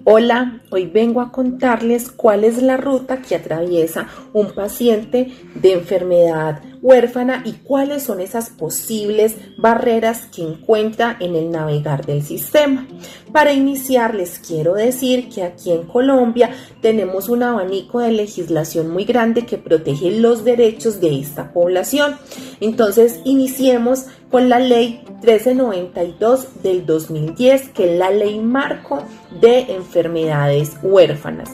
Hola, hoy vengo a contarles cuál es la ruta que atraviesa un paciente de enfermedad huérfana y cuáles son esas posibles barreras que encuentra en el navegar del sistema. Para iniciar, les quiero decir que aquí en Colombia tenemos un abanico de legislación muy grande que protege los derechos de esta población. Entonces, iniciemos con la ley 1392 del 2010, que es la ley marco de enfermedades huérfanas.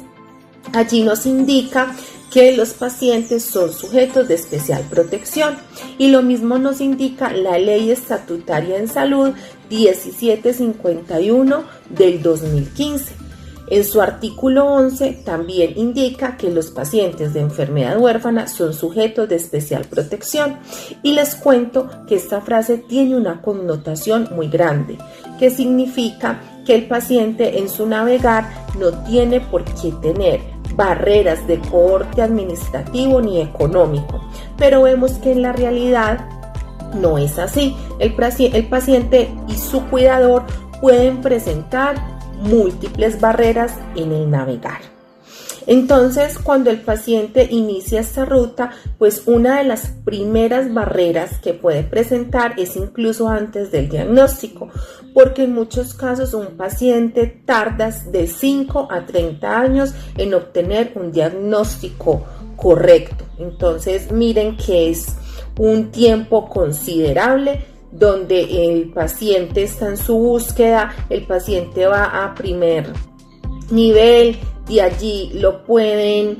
Allí nos indica que los pacientes son sujetos de especial protección y lo mismo nos indica la ley estatutaria en salud 1751 del 2015. En su artículo 11 también indica que los pacientes de enfermedad huérfana son sujetos de especial protección, y les cuento que esta frase tiene una connotación muy grande, que significa que el paciente en su navegar no tiene por qué tener barreras de cohorte administrativo ni económico, pero vemos que en la realidad no es así. El paciente y su cuidador pueden presentar múltiples barreras en el navegar. Entonces, cuando el paciente inicia esta ruta, pues una de las primeras barreras que puede presentar es incluso antes del diagnóstico, porque en muchos casos un paciente tarda de 5 a 30 años en obtener un diagnóstico correcto. Entonces, miren que es un tiempo considerable donde el paciente está en su búsqueda, el paciente va a primer nivel, de allí lo pueden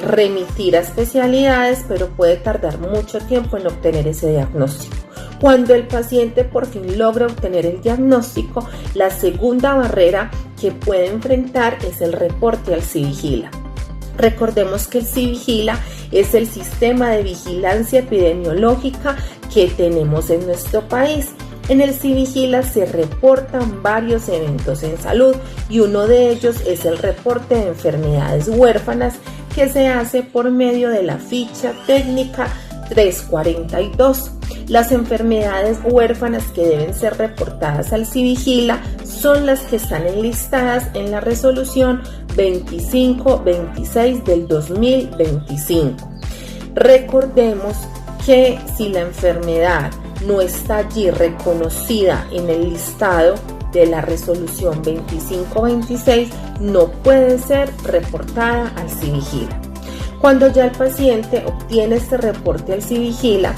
remitir a especialidades, pero puede tardar mucho tiempo en obtener ese diagnóstico. Cuando el paciente por fin logra obtener el diagnóstico, la segunda barrera que puede enfrentar es el reporte al CIVIGILA. Recordemos que el CIVIGILA es el sistema de vigilancia epidemiológica que tenemos en nuestro país. En el CIVIGILA se reportan varios eventos en salud y uno de ellos es el reporte de enfermedades huérfanas, que se hace por medio de la ficha técnica 342. Las enfermedades huérfanas que deben ser reportadas al CIVIGILA son las que están enlistadas en la resolución 2526 del 2025. Recordemos que si la enfermedad no está allí reconocida en el listado de la resolución 2526, no puede ser reportada al CIVIGILA. Cuando ya el paciente obtiene este reporte al CIVIGILA,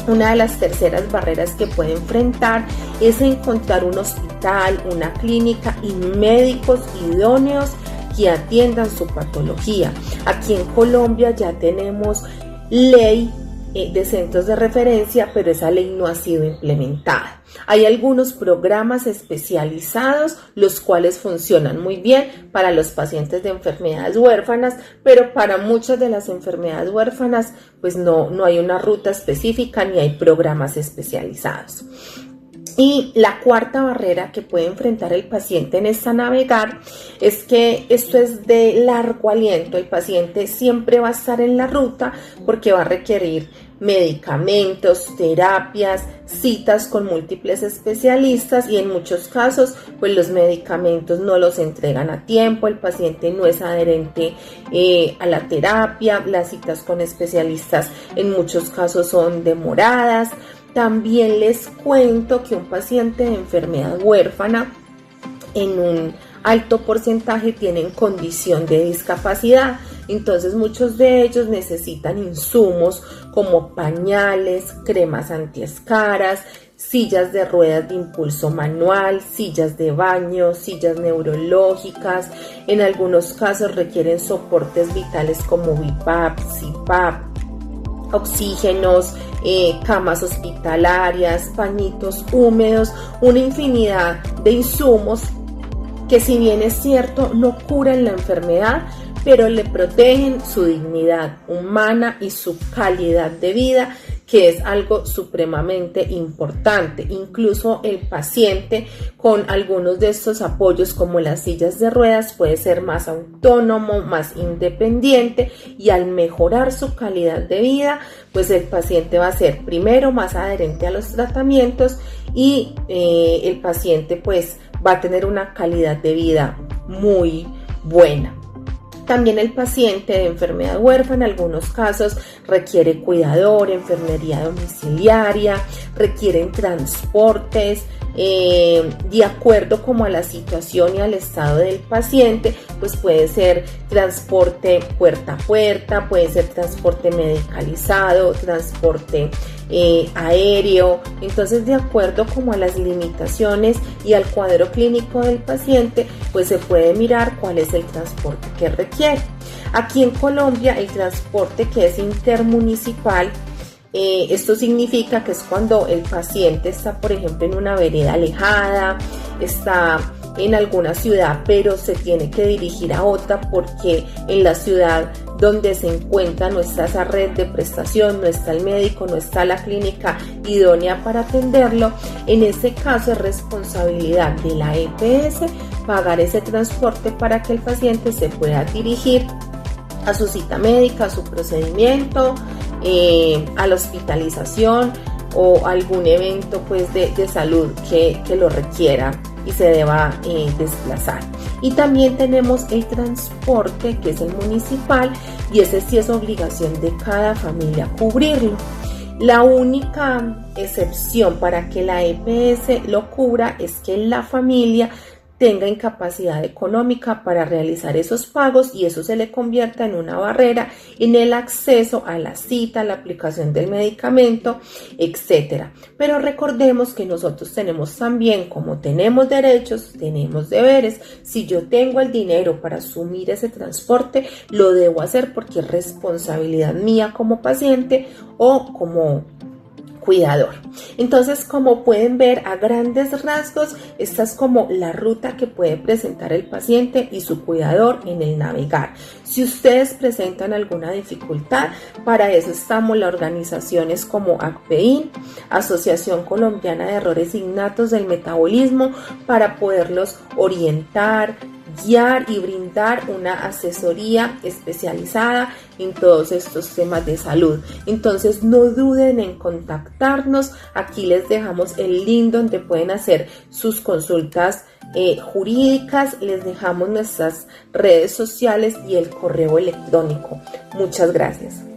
una de las terceras barreras que puede enfrentar es encontrar un hospital, una clínica y médicos idóneos que atiendan su patología. Aquí en Colombia ya tenemos ley de centros de referencia, pero esa ley no ha sido implementada. Hay algunos programas especializados, los cuales funcionan muy bien para los pacientes de enfermedades huérfanas, pero para muchas de las enfermedades huérfanas pues no hay una ruta específica ni hay programas especializados. Y la cuarta barrera que puede enfrentar el paciente en esta navegar es que esto es de largo aliento. El paciente siempre va a estar en la ruta porque va a requerir medicamentos, terapias, citas con múltiples especialistas, y en muchos casos pues los medicamentos no los entregan a tiempo, el paciente no es adherente a la terapia, las citas con especialistas en muchos casos son demoradas. También les cuento que un paciente de enfermedad huérfana en un alto porcentaje tienen condición de discapacidad, entonces muchos de ellos necesitan insumos como pañales, cremas antiescaras, sillas de ruedas de impulso manual, sillas de baño, sillas neurológicas. En algunos casos requieren soportes vitales como BiPAP, CPAP, oxígenos, camas hospitalarias, pañitos húmedos, una infinidad de insumos que, si bien es cierto, no curan la enfermedad, pero le protegen su dignidad humana y su calidad de vida, que es algo supremamente importante. Incluso el paciente con algunos de estos apoyos, como las sillas de ruedas, puede ser más autónomo, más independiente, y al mejorar su calidad de vida, pues el paciente va a ser primero más adherente a los tratamientos y el paciente pues va a tener una calidad de vida muy buena. También el paciente de enfermedad huérfana en algunos casos requiere cuidador, enfermería domiciliaria, requieren transportes, de acuerdo como a la situación y al estado del paciente, pues puede ser transporte puerta a puerta, puede ser transporte medicalizado, transporte aéreo. Entonces, de acuerdo como a las limitaciones y al cuadro clínico del paciente, pues se puede mirar cuál es el transporte que requiere. Aquí en Colombia, el transporte que es intermunicipal, esto significa que es cuando el paciente está, por ejemplo, en una vereda alejada, está en alguna ciudad, pero se tiene que dirigir a otra porque en la ciudad donde se encuentra no está esa red de prestación, no está el médico, no está la clínica idónea para atenderlo. En ese caso es responsabilidad de la EPS pagar ese transporte para que el paciente se pueda dirigir a su cita médica, a su procedimiento, a la hospitalización o algún evento pues de salud que lo requiera y se deba desplazar. Y también tenemos el transporte, que es el municipal, y ese sí es obligación de cada familia cubrirlo. La única excepción para que la EPS lo cubra es que la familia tenga incapacidad económica para realizar esos pagos y eso se le convierta en una barrera en el acceso a la cita, a la aplicación del medicamento, etc. Pero recordemos que nosotros tenemos también, como tenemos derechos, tenemos deberes. Si yo tengo el dinero para asumir ese transporte, lo debo hacer porque es responsabilidad mía como paciente o como cuidador. Entonces, como pueden ver a grandes rasgos, esta es como la ruta que puede presentar el paciente y su cuidador en el navegar. Si ustedes presentan alguna dificultad, para eso estamos las organizaciones como ACPEIN, Asociación Colombiana de Errores Innatos del Metabolismo, para poderlos orientar, guiar y brindar una asesoría especializada en todos estos temas de salud. Entonces no duden en contactarnos. Aquí les dejamos el link donde pueden hacer sus consultas jurídicas. Les dejamos nuestras redes sociales y el correo electrónico. Muchas gracias.